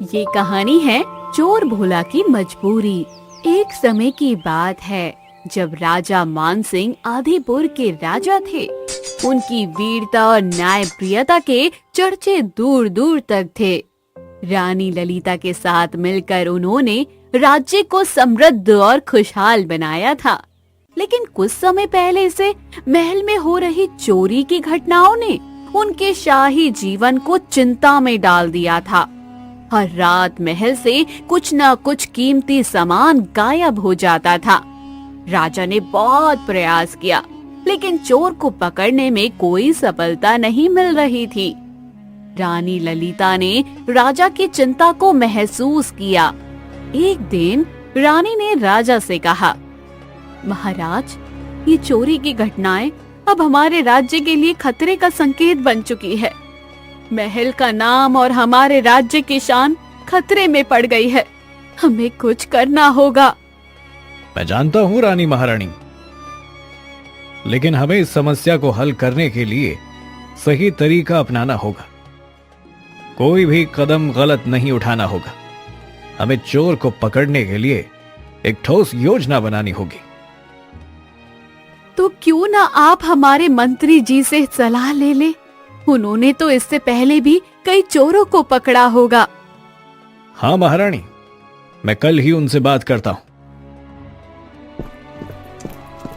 ये कहानी है चोर भोला की मजबूरी। एक समय की बात है जब राजा मानसिंह आदिपुर के राजा थे। उनकी वीरता और न्यायप्रियता के चर्चे दूर दूर तक थे। रानी ललिता के साथ मिलकर उन्होंने राज्य को समृद्ध और खुशहाल बनाया था। लेकिन कुछ समय पहले से महल में हो रही चोरी की घटनाओं ने उनके शाही जीवन को चिंता में डाल दिया था। हर रात महल से कुछ न कुछ कीमती सामान गायब हो जाता था। राजा ने बहुत प्रयास किया, लेकिन चोर को पकड़ने में कोई सफलता नहीं मिल रही थी। रानी ललिता ने राजा की चिंता को महसूस किया। एक दिन रानी ने राजा से कहा, महाराज, ये चोरी की घटनाएं अब हमारे राज्य के लिए खतरे का संकेत बन चुकी है। महल का नाम और हमारे राज्य की शान खतरे में पड़ गई है। हमें कुछ करना होगा। मैं जानता हूँ रानी महारानी, लेकिन हमें इस समस्या को हल करने के लिए सही तरीका अपनाना होगा। कोई भी कदम गलत नहीं उठाना होगा। हमें चोर को पकड़ने के लिए एक ठोस योजना बनानी होगी। तो क्यों ना आप हमारे मंत्री जी से सलाह ले ले। उन्होंने तो इससे पहले भी कई चोरों को पकड़ा होगा। हाँ महारानी, मैं कल ही उनसे बात करता हूँ।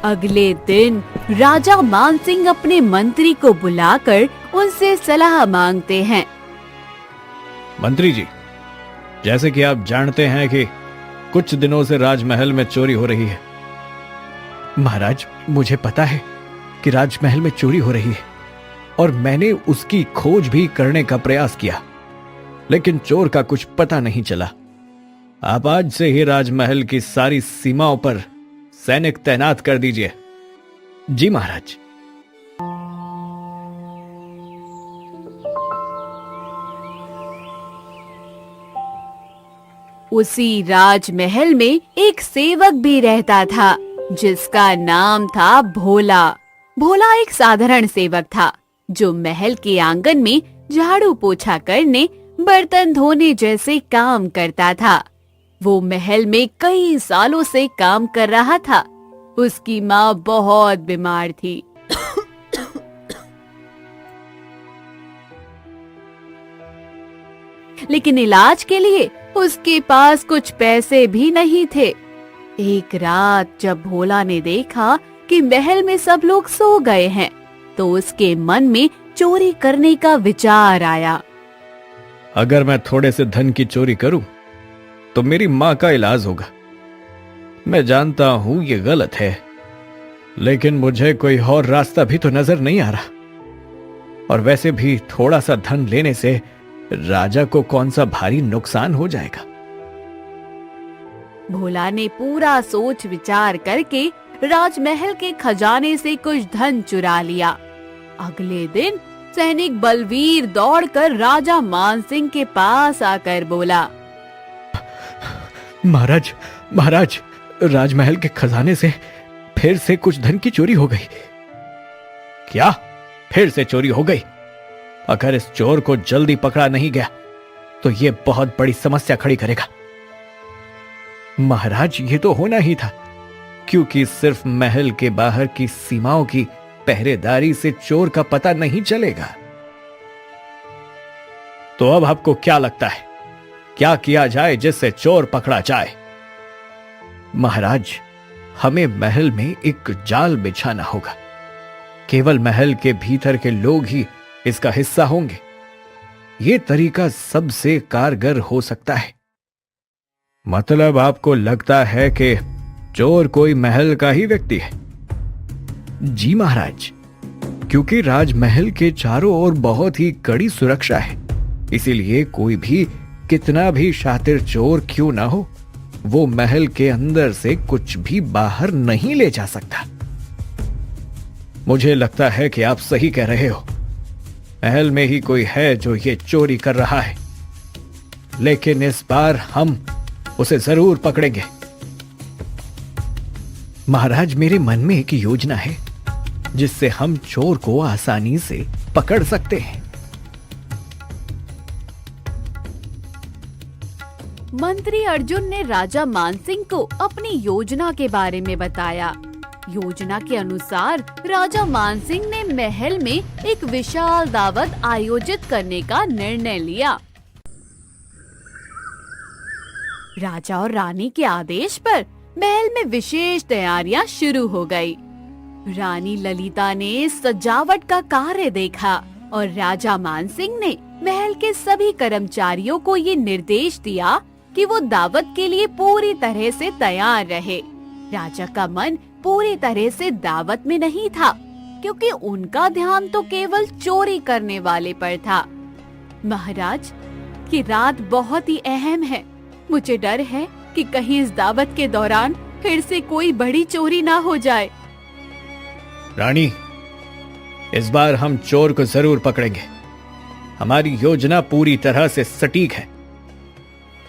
अगले दिन राजा मानसिंह अपने मंत्री को बुलाकर उनसे सलाह मांगते हैं। मंत्री जी, जैसे कि आप जानते हैं कि कुछ दिनों से राजमहल में चोरी हो रही है। महाराज, मुझे पता है कि राजमहल में चोरी हो रही है और मैंने उसकी खोज भी करने का प्रयास किया, लेकिन चोर का कुछ पता नहीं चला। आप आज से ही राजमहल की सारी सीमाओं पर सैनिक तैनात कर दीजिए। जी महाराज। उसी राजमहल में एक सेवक भी रहता था जिसका नाम था भोला। भोला एक साधारण सेवक था जो महल के आंगन में झाड़ू पोछा करने, बर्तन धोने जैसे काम करता था। वो महल में कई सालों से काम कर रहा था। उसकी माँ बहुत बीमार थी। लेकिन इलाज के लिए उसके पास कुछ पैसे भी नहीं थे। एक रात जब भोला ने देखा कि महल में सब लोग सो गए हैं, तो उसके मन में चोरी करने का विचार आया। अगर मैं थोड़े से धन की चोरी करूं, तो मेरी माँ का इलाज होगा। मैं जानता हूं ये गलत है, लेकिन मुझे कोई और रास्ता भी तो नजर नहीं आ रहा। और वैसे भी थोड़ा सा धन लेने से राजा को कौन सा भारी नुकसान हो जाएगा। भोला ने पूरा सोच विचार करके राजमहल के खजाने से कुछ धन चुरा लिया। अगले दिन सैनिक बलवीर दौड़कर राजा मानसिंह के पास आकर बोला, महाराज, महाराज, राजमहल के खजाने से फिर से कुछ धन की चोरी हो गई। क्या? फिर से चोरी हो गई? अगर इस चोर को जल्दी पकड़ा नहीं गया तो यह बहुत बड़ी समस्या खड़ी करेगा। महाराज, ये तो होना ही था, क्योंकि सिर्फ महल के बाहर की सीमाओं की पहरेदारी से चोर का पता नहीं चलेगा। तो अब आपको क्या लगता है, क्या किया जाए जिससे चोर पकड़ा जाए? महाराज, हमें महल में एक जाल बिछाना होगा। केवल महल के भीतर के लोग ही इसका हिस्सा होंगे। यह तरीका सबसे कारगर हो सकता है। मतलब आपको लगता है कि चोर कोई महल का ही व्यक्ति है? जी महाराज, क्योंकि राजमहल के चारों ओर बहुत ही कड़ी सुरक्षा है, इसीलिए कोई भी कितना भी शातिर चोर क्यों ना हो, वो महल के अंदर से कुछ भी बाहर नहीं ले जा सकता। मुझे लगता है कि आप सही कह रहे हो। महल में ही कोई है जो ये चोरी कर रहा है, लेकिन इस बार हम उसे जरूर पकड़ेंगे। महाराज, मेरे मन में एक योजना है जिससे हम चोर को आसानी से पकड़ सकते हैं। मंत्री अर्जुन ने राजा मानसिंह को अपनी योजना के बारे में बताया। योजना के अनुसार राजा मानसिंह ने महल में एक विशाल दावत आयोजित करने का निर्णय लिया। राजा और रानी के आदेश पर महल में विशेष तैयारियां शुरू हो गई। रानी ललिता ने सजावट का कार्य देखा और राजा मानसिंह ने महल के सभी कर्मचारियों को ये निर्देश दिया कि वो दावत के लिए पूरी तरह से तैयार रहे। राजा का मन पूरी तरह से दावत में नहीं था, क्योंकि उनका ध्यान तो केवल चोरी करने वाले पर था। महाराज, कि रात बहुत ही अहम है। मुझे डर है कि कहीं इस दावत के दौरान फिर से कोई बड़ी चोरी ना हो जाए। रानी, इस बार हम चोर को जरूर पकड़ेंगे। हमारी योजना पूरी तरह से सटीक है।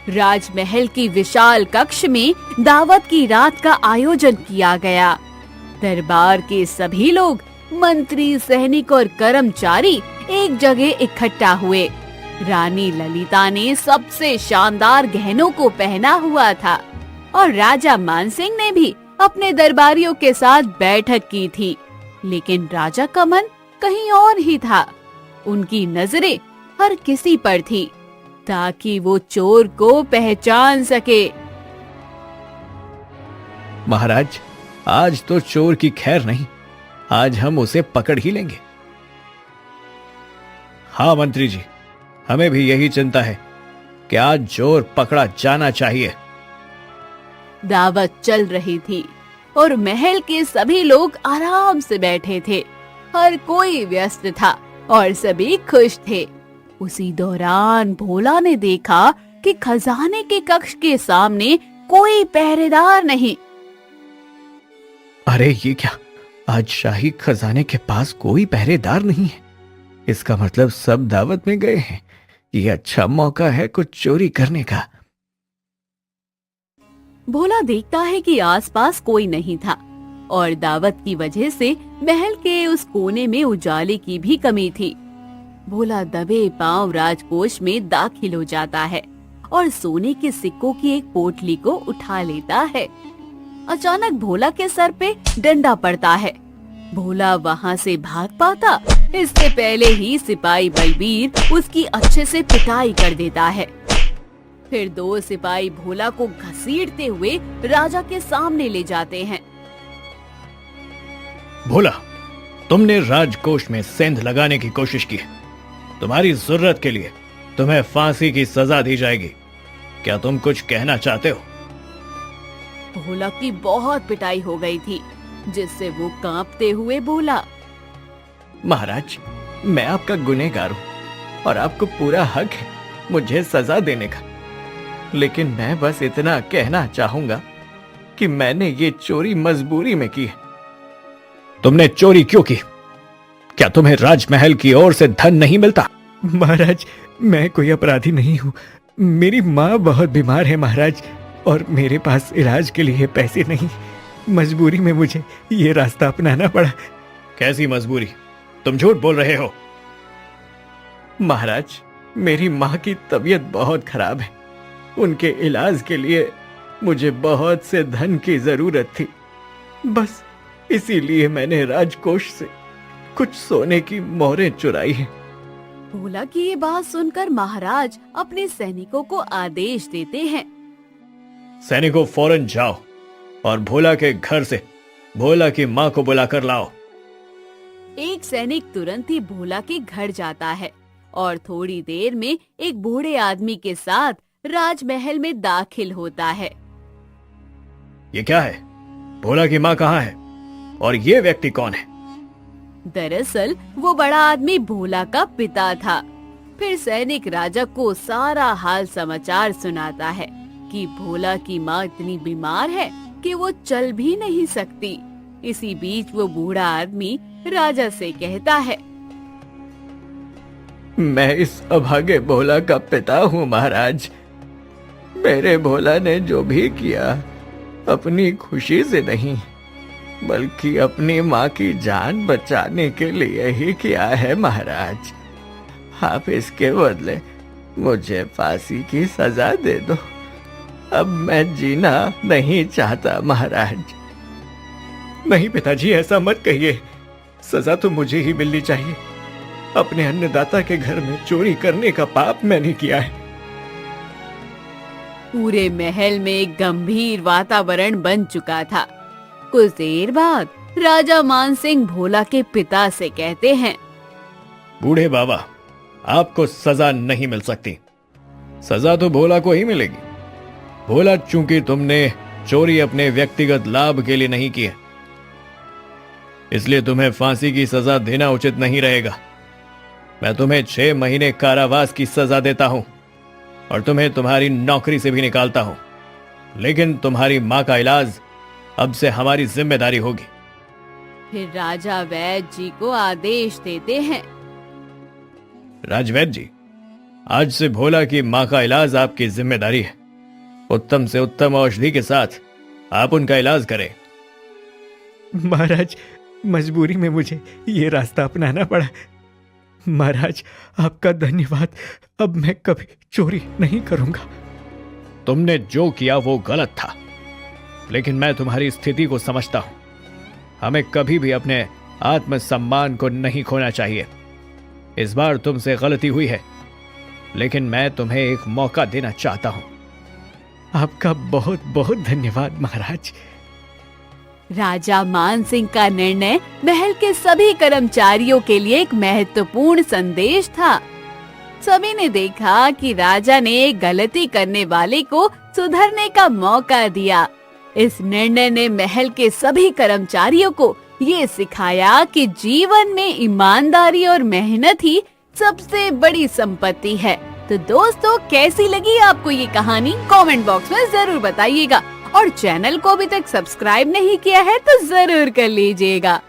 राजमहल की विशाल कक्ष में दावत की रात का आयोजन किया गया। दरबार के सभी लोग, मंत्री, सैनिक और कर्मचारी एक जगह इकट्ठा हुए। रानी ललिता ने सबसे शानदार गहनों को पहना हुआ था और राजा मानसिंह ने भी अपने दरबारियों के साथ बैठक की थी। लेकिन राजा का मन कहीं और ही था। उनकी नजरें हर किसी पर थी ताकि वो चोर को पहचान सके। महाराज, आज तो चोर की खैर नहीं, आज हम उसे पकड़ ही लेंगे। हाँ मंत्री जी, हमें भी यही चिंता है कि आज चोर पकड़ा जाना चाहिए। दावत चल रही थी और महल के सभी लोग आराम से बैठे थे। हर कोई व्यस्त था और सभी खुश थे। उसी दौरान भोला ने देखा कि खजाने के कक्ष के सामने कोई पहरेदार नहीं। अरे ये क्या, आज शाही खजाने के पास कोई पहरेदार नहीं है। इसका मतलब सब दावत में गए हैं। ये अच्छा मौका है कुछ चोरी करने का। भोला देखता है कि आसपास कोई नहीं था और दावत की वजह से महल के उस कोने में उजाले की भी कमी थी। भोला दबे पांव राजकोष में दाखिल हो जाता है और सोने के सिक्कों की एक पोटली को उठा लेता है। अचानक भोला के सर पे डंडा पड़ता है। भोला वहाँ से भाग पाता इससे पहले ही सिपाही बलबीर उसकी अच्छे से पिटाई कर देता है। फिर दो सिपाही भोला को घसीटते हुए राजा के सामने ले जाते हैं। भोला, तुमने राजकोष में सेंध लगाने की कोशिश की है। तुम्हारी जरूरत के लिए तुम्हें फांसी की सजा दी जाएगी। क्या तुम कुछ कहना चाहते हो? भोला की बहुत पिटाई हो गई थी, जिससे वो कांपते हुए बोला, महाराज, मैं आपका गुनहगार हूं और आपको पूरा हक है मुझे सजा देने का। लेकिन मैं बस इतना कहना चाहूंगा कि मैंने ये चोरी मजबूरी में की है। तुमने चोरी क्यों की? क्या तुम्हें राजमहल की ओर से धन नहीं मिलता? महाराज, मैं कोई अपराधी नहीं हूँ। मेरी माँ बहुत बीमार है महाराज, और मेरे पास इलाज के लिए पैसे नहीं। मजबूरी में मुझे ये रास्ता अपनाना पड़ा। कैसी मजबूरी? तुम झूठ बोल रहे हो। महाराज, मेरी माँ की तबीयत बहुत खराब है। उनके इलाज के लिए मुझे बहुत से धन की जरूरत थी। बस इसीलिए मैंने राजकोष से कुछ सोने की मोहरें चुराई हैं। भोला की ये बात सुनकर महाराज अपने सैनिकों को आदेश देते हैं, सैनिकों, फौरन जाओ और भोला के घर से भोला की माँ को बुलाकर लाओ। एक सैनिक तुरंत ही भोला के घर जाता है और थोड़ी देर में एक बूढ़े आदमी के साथ राजमहल में दाखिल होता है। ये क्या है? भोला की माँ कहाँ है और ये व्यक्ति कौन है? दरअसल वो बड़ा आदमी भोला का पिता था। फिर सैनिक राजा को सारा हाल समाचार सुनाता है कि भोला की माँ इतनी बीमार है कि वो चल भी नहीं सकती। इसी बीच वो बूढ़ा आदमी राजा से कहता है, मैं इस अभागे भोला का पिता हूँ महाराज। मेरे भोला ने जो भी किया अपनी खुशी से नहीं, बल्कि अपनी माँ की जान बचाने के लिए ही किया है महाराज। आप इसके बदले मुझे फांसी की सजा दे दो। अब मैं जीना नहीं चाहता महाराज। नहीं पिताजी, ऐसा मत कहिए। सजा तो मुझे ही मिलनी चाहिए। अपने अन्नदाता के घर में चोरी करने का पाप मैंने किया है। पूरे महल में एक गंभीर वातावरण बन चुका था। कुछ देर बाद राजा मानसिंह भोला के पिता से कहते हैं, बूढ़े बाबा, आपको सजा नहीं मिल सकती। सजा तो भोला को ही मिलेगी। भोला, चूंकि तुमने चोरी अपने व्यक्तिगत लाभ के लिए नहीं की है, इसलिए तुम्हें फांसी की सजा देना उचित नहीं रहेगा। मैं तुम्हें 6 महीने कारावास की सजा देता हूं और तुम्हें तुम्हारी नौकरी से भी निकालता हूं। लेकिन तुम्हारी मां का इलाज अब से हमारी जिम्मेदारी होगी। फिर राजा वैद्य जी को आदेश देते हैं, राजवैद्य जी, आज से भोला की मां का इलाज आपकी जिम्मेदारी है। उत्तम से उत्तम औषधि के साथ आप उनका इलाज करें। महाराज, मजबूरी में मुझे ये रास्ता अपनाना पड़ा। महाराज, आपका धन्यवाद। अब मैं कभी चोरी नहीं करूंगा। तुमने जो किया वो गलत था, लेकिन मैं तुम्हारी स्थिति को समझता हूं। हमें कभी भी अपने आत्मसम्मान को नहीं खोना चाहिए। इस बार तुमसे गलती हुई है, लेकिन मैं तुम्हें एक मौका देना चाहता हूं। आपका बहुत बहुत धन्यवाद महाराज। राजा मानसिंह का निर्णय महल के सभी कर्मचारियों के लिए एक महत्वपूर्ण संदेश था। सभी ने देखा कि राजा ने गलती करने वाले को सुधरने का मौका दिया। इस निर्णय ने महल के सभी कर्मचारियों को ये सिखाया कि जीवन में ईमानदारी और मेहनत ही सबसे बड़ी संपत्ति है। तो दोस्तों, कैसी लगी आपको ये कहानी? कमेंट बॉक्स में जरूर बताइएगा और चैनल को अभी तक सब्सक्राइब नहीं किया है तो जरूर कर लीजिएगा।